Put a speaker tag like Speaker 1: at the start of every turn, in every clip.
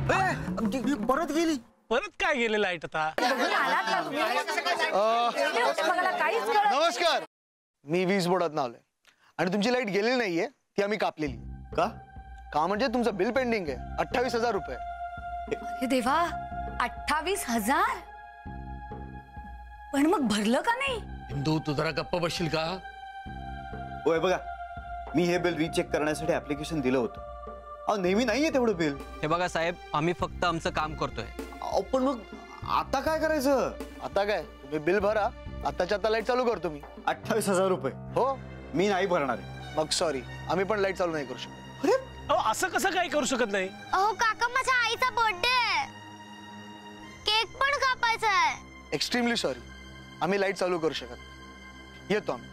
Speaker 1: परत गेली.
Speaker 2: परत काय गेले लाईट आता?
Speaker 3: नमस्कार, मी वीज बोर्डात आलोय आणि तुमची लाईट गेलेली नाहीये, ती आम्ही कापलेली. का म्हणजे तुमचं बिल पेंडिंग आहे 28,000 रुपये.
Speaker 4: अरे देवा, 28,000? पण मग भरलं का नाही?
Speaker 1: इंदू तू जरा गप्प बसशील का?
Speaker 5: होय बघा, मी हे बिल रीचेक करण्यासाठी ऍप्लिकेशन दिलं होतं. नेहमी नाहीये तेवढं बिल.
Speaker 6: हे बघा साहेब, आम्ही फक्त आमचं काम करतोय.
Speaker 5: पण मग आता काय करायचं?
Speaker 3: आता काय, तुम्ही बिल भरा, आताच्या आता लाईट चालू करतो मी.
Speaker 5: 28,000 रुपये?
Speaker 3: हो.
Speaker 5: मी नाही भरणार आहे.
Speaker 3: मग सॉरी, आम्ही पण लाईट चालू नाही करू शकत.
Speaker 2: अहो असं कसं काय करू शकत नाही?
Speaker 7: अहो काका, माझ्या आईचा बर्थडे आहे, केक पण कापायचा आहे.
Speaker 3: एक्स्ट्रीमली सॉरी, आम्ही लाईट चालू करू शकत. येतो आम्ही.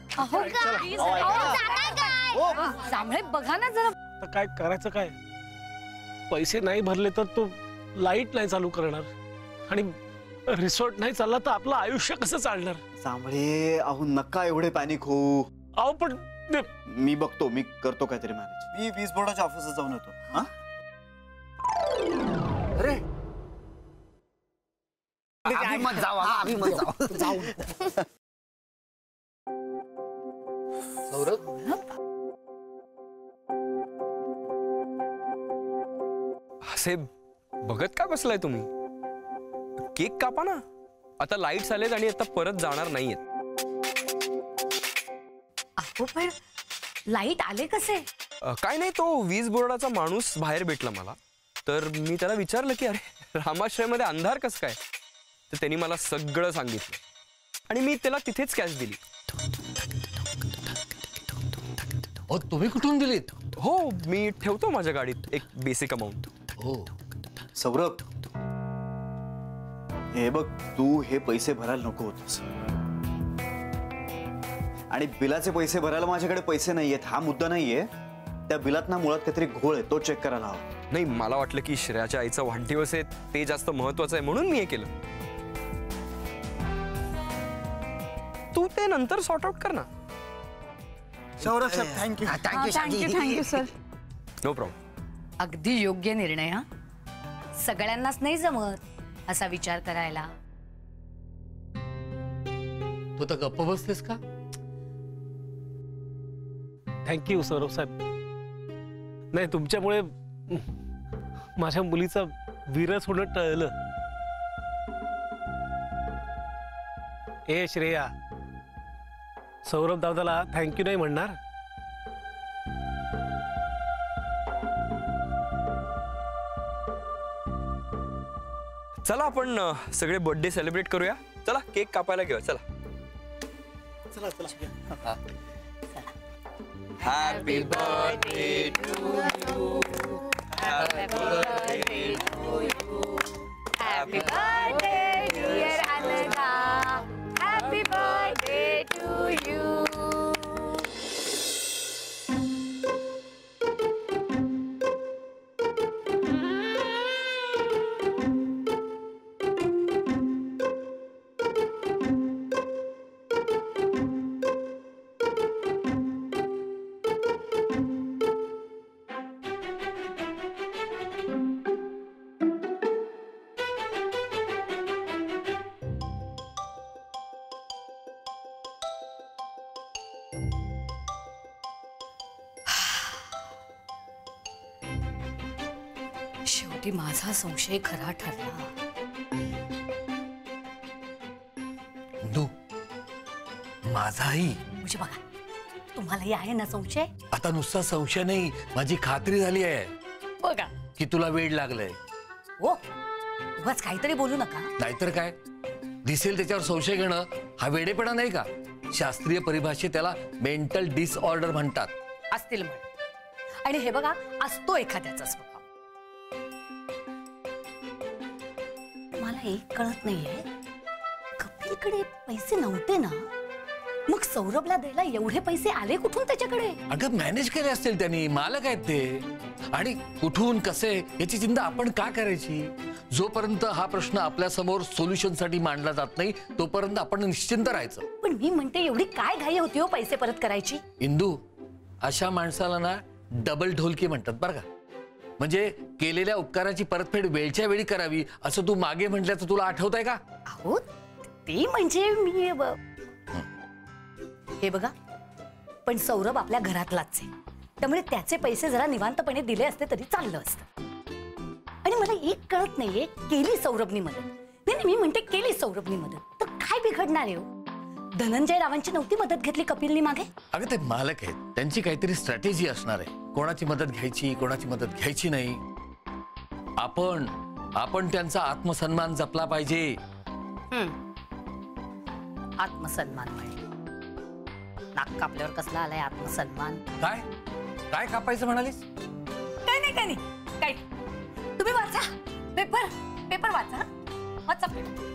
Speaker 4: सामळे बघा ना जरा.
Speaker 2: आता काय करायचं काय? पैसे नाही भरले तर तो लाईट नाही चालू करणार आणि रिसॉर्ट नाही चालला तर आपलं आयुष्य कसं चालणार?
Speaker 5: सांभळे, अहो नका एवढे पॅनिक हो.
Speaker 2: अहो पण
Speaker 5: मी बघतो, मी करतो काहीतरी मॅनेज. मी वीज बोर्डाच्या ऑफिसला जाऊन येतो.
Speaker 3: अरे
Speaker 1: मत जाऊ.
Speaker 3: सौरभ,
Speaker 6: असे बघत का बसलाय तुम्ही? केक कापा ना. आता लाईट्स आलेत आणि आता परत जाणार नाहीयेत.
Speaker 4: अहो पण लाईट आले कसे?
Speaker 6: काय नाही, तो वीज बोर्डाचा माणूस बाहेर भेटला मला. तर मी त्याला विचारलं की अरे रामाश्रयमध्ये अंधार कसं काय? तर त्यांनी मला सगळं सांगितलं आणि मी त्याला तिथेच कॅश दिली.
Speaker 1: हो, तुम्ही कुठून दिलीत?
Speaker 6: हो, मी ठेवतो माझ्या गाडीत एक बेसिक अमाऊंट.
Speaker 1: हो.
Speaker 5: सौरभ, हे बघ, तू हे पैसे भरायला नको होतेस आणि बिलाचे पैसे भरायला माझ्याकडे पैसे नाहीयेत हा मुद्दा नाहीये. त्या बिलात ना मुळात काहीतरी घोळ आहे, तो चेक करायला हवा.
Speaker 6: नाही, मला वाटलं की श्रेयाच्या आईचा वाढदिवस आहे ते जास्त महत्वाचं आहे म्हणून मी हे केलं. तू ते नंतर सॉर्ट आउट कर ना.
Speaker 5: Saurabh sir, thank you.
Speaker 4: Thank you sir.
Speaker 6: No problem.
Speaker 4: अगदी योग्य निर्णय. हा, सगळ्यांनाच नाही जमत असा विचार करायला.
Speaker 1: तू तर गप्प बसतेस का?
Speaker 2: थँक्यू सौरभ साहेब. नाही, तुमच्यामुळे माझ्या मुलीचा विरस होणं टळलं. ए श्रेया, सौरभ दादाला थँक्यू नाही म्हणणार?
Speaker 6: चला आपण सगळे बर्थडे सेलिब्रेट करूया. चला केक कापायला घेऊया. चला
Speaker 3: चला चला.
Speaker 6: Happy birthday to you. Happy birthday to you.
Speaker 4: Happy birthday dear Anagha. Happy birthday to you. शेवटी माझा संशय खरा ठरला.
Speaker 1: इंदू, माझाही.
Speaker 4: म्हणजे बघा, तुम्हालाही आहे ना संशय?
Speaker 1: आता नुसता संशय नाही, माझी खात्री झाली आहे
Speaker 4: बघा
Speaker 1: की तुला वेड लागलंय.
Speaker 4: हो, उगाच काहीतरी बोलू नका.
Speaker 1: नाहीतर काय, दिसेल त्याच्यावर संशय घेणं हा वेडेपणा नाही का? शास्त्रीय परिभाषेत त्याला मेंटल डिसऑर्डर म्हणतात.
Speaker 4: असतील म्हण. आणि हे बघा, असतो एखाद्याचा स्वभाव. मला एक कळत नाहीये, कपिलकडे पैसे नव्हते ना, मग सौरभला द्यायला एवढे पैसे आले कुठून त्याच्याकडे?
Speaker 1: अगं मॅनेज केले असतील त्यांनी, मालक आहेत ते. आणि कुठून कसे याची चिंता आपण का करायची? जोपर्यंत हा प्रश्न आपल्या समोर सोल्युशन साठी मांडला जात नाही तोपर्यंत आपण निश्चिंत राहायचं.
Speaker 4: पण मी म्हणते, एवढी काय घाई होती हो पैसे परत करायची?
Speaker 1: इंदू, अशा माणसाला ना डबल ढोलकी म्हणतात बरं का. म्हणजे केलेल्या उपकाराची परतफेड वेळच्या वेळी करावी असं तू मागे म्हटल्याचं तुला आठवतंय का?
Speaker 4: अहो ते म्हणजे मी हे बघा, पण सौरभ आपल्या घरातलाच आहे, त्यामुळे त्याचे पैसे जरा निवांतपणे दिले असते तरी चाललं असतं. आणि मला एक कळत नाहीये, केली सौरभनी मदत. नाही मी म्हणते केली सौरभनी मदत तर काय बिघडणार आहे हो? धनंजय रावांची नव्हती मदत घेतली कपिलनी मागे?
Speaker 1: अगं ते मालक आहेत, त्यांची काहीतरी स्ट्रॅटेजी असणार आहे, कोणाची मदत घ्यायची कोणाची मदत घ्यायची नाही. आपण त्यांचा आत्मसन्मान जपला पाहिजे.
Speaker 4: आत्मसन्मान म्हणजे नाक कापल्यावर कसला आलाय आत्मसन्मान?
Speaker 1: काय काय कापायचं म्हणालीस?
Speaker 4: काय काय तुम्ही वाचा पेपर वाचा. पेपर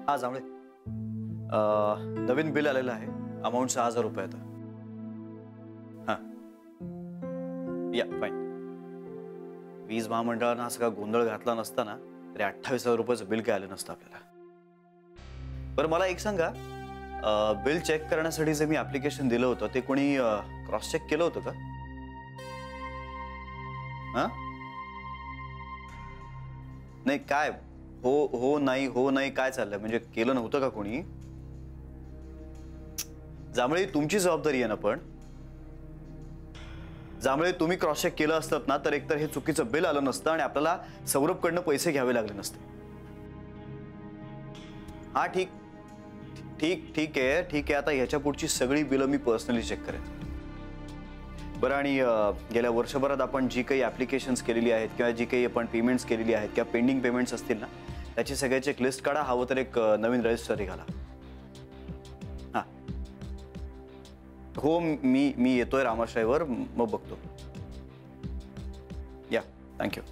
Speaker 5: हा जांभळे, नवीन बिल आलेलं आहे, अमाऊंट 6,000 रुपये आता. हा या फाईन. वीज महामंडळानं असं का गोंधळ घातला नसता ना तरी 28,000 रुपयाचं बिल काय आलं नसतं आपल्याला. बरं मला एक सांगा, बिल चेक करण्यासाठी जे मी ऍप्लिकेशन दिलं होतं ते कोणी क्रॉस चेक केलं होतं का? हा नाही काय हो नाही काय चाललंय, म्हणजे केलं नव्हतं का कोणी? जांभळे तुमची जबाबदारी आहे ना, पण जांभळे तुम्ही क्रॉस चेक केलं असतं ना तर एकतर हे चुकीचं बिल आलं नसतं आणि आपल्याला सौरभकडनं पैसे घ्यावे लागले नसते. हा ठीक आहे. आता ह्याच्या पुढची सगळी बिलं मी पर्सनली चेक करेन. बरं, आणि गेल्या वर्षभरात आपण जी काही ऍप्लिकेशन्स केलेली आहेत किंवा जी काही आपण पेमेंट्स केलेली आहेत किंवा पेंडिंग पेमेंट्स असतील ना त्याची सगळ्याची एक लिस्ट काढा, हवं तर एक नवीन रजिस्टर घाला. हा हो, मी येतोय रामाश्रयवर, मग बघतो. या थँक्यू.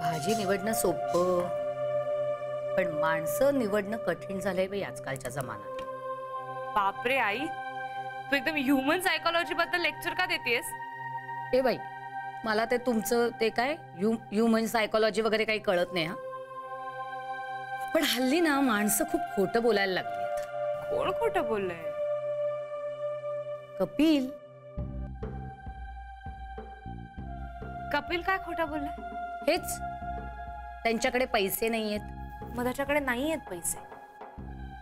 Speaker 4: भाजी निवडणं सोपं, पण माणसं निवडणं कठीण झालंय बाई आजकालच्या जमान्यात.
Speaker 8: बापरे आई, तू एकदम ह्युमन सायकोलॉजी बद्दल लेक्चर का देतेस?
Speaker 4: ए बाई, मला ते तुमचं ते काय ह्युमन सायकोलॉजी वगैरे काही कळत नाही. हा पण हल्ली ना माणसं खूप खोटं बोलायला लागली.
Speaker 8: कोण खोटं बोललंय?
Speaker 4: कपिल.
Speaker 8: कपिल काय खोटं बोललाय?
Speaker 4: हेच, त्यांच्याकडे पैसे नाहीयेत.
Speaker 8: मग त्याच्याकडे नाही आहेत पैसे?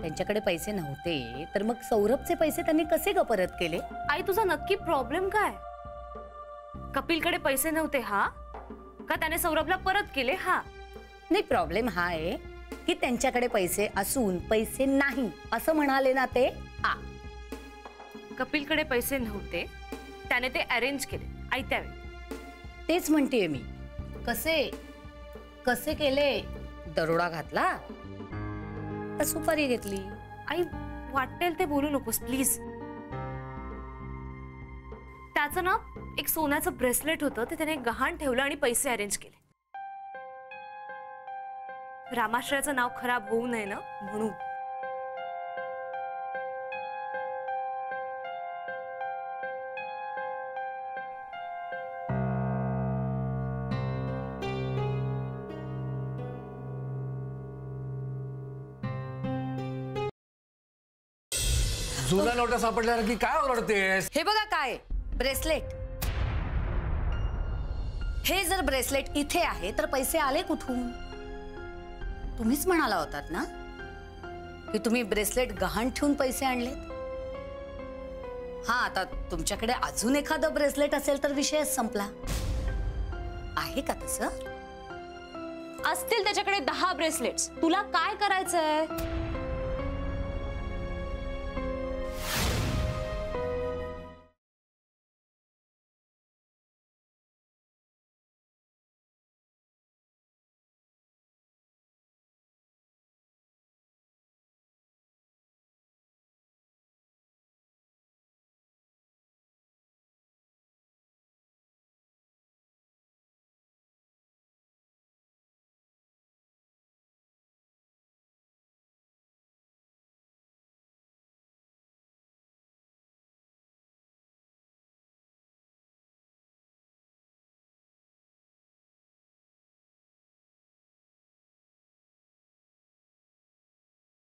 Speaker 4: त्यांच्याकडे पैसे नव्हते तर मग सौरभचे पैसे त्यांनी कसे ग परत केले?
Speaker 8: आई तुझा नक्की प्रॉब्लेम काय? कपिलकडे पैसे नव्हते हा, का त्याने सौरभला परत केले हा?
Speaker 4: नाही, प्रॉब्लेम हा आहे की त्यांच्याकडे पैसे असून पैसे नाही असं म्हणाले ना ते. हा,
Speaker 8: कपिलकडे पैसे नव्हते, त्याने ते अरेंज केले आयत्या वेळी.
Speaker 4: तेच म्हणतेय मी. कसे केले? दरोडा घातला का सुपारी घेतली?
Speaker 8: आई वाटेल ते बोलू नकोस प्लीज. त्याचं ना एक सोन्याचं ब्रेसलेट होतं, ते त्याने गहाण ठेवलं आणि पैसे अरेंज केले. रामाश्रयाचं नाव खराब होऊ नये ना म्हणून.
Speaker 1: जुना नोटा सापडल्या की काय ओरडतेस?
Speaker 4: हे बघा काय ब्रेसलेट. हे जर ब्रेसलेट इथे आहे तर पैसे आले कुठून? तुम्हीच म्हणाला होतात ना की तुम्ही ब्रेसलेट गहाण ठेवून पैसे आणलेत. हा, आता तुमच्याकडे अजून एखादं ब्रेसलेट असेल तर विषयच संपला. आहे का तसं?
Speaker 8: असतील त्याच्याकडे 10 ब्रेसलेट्स, तुला काय करायचंय?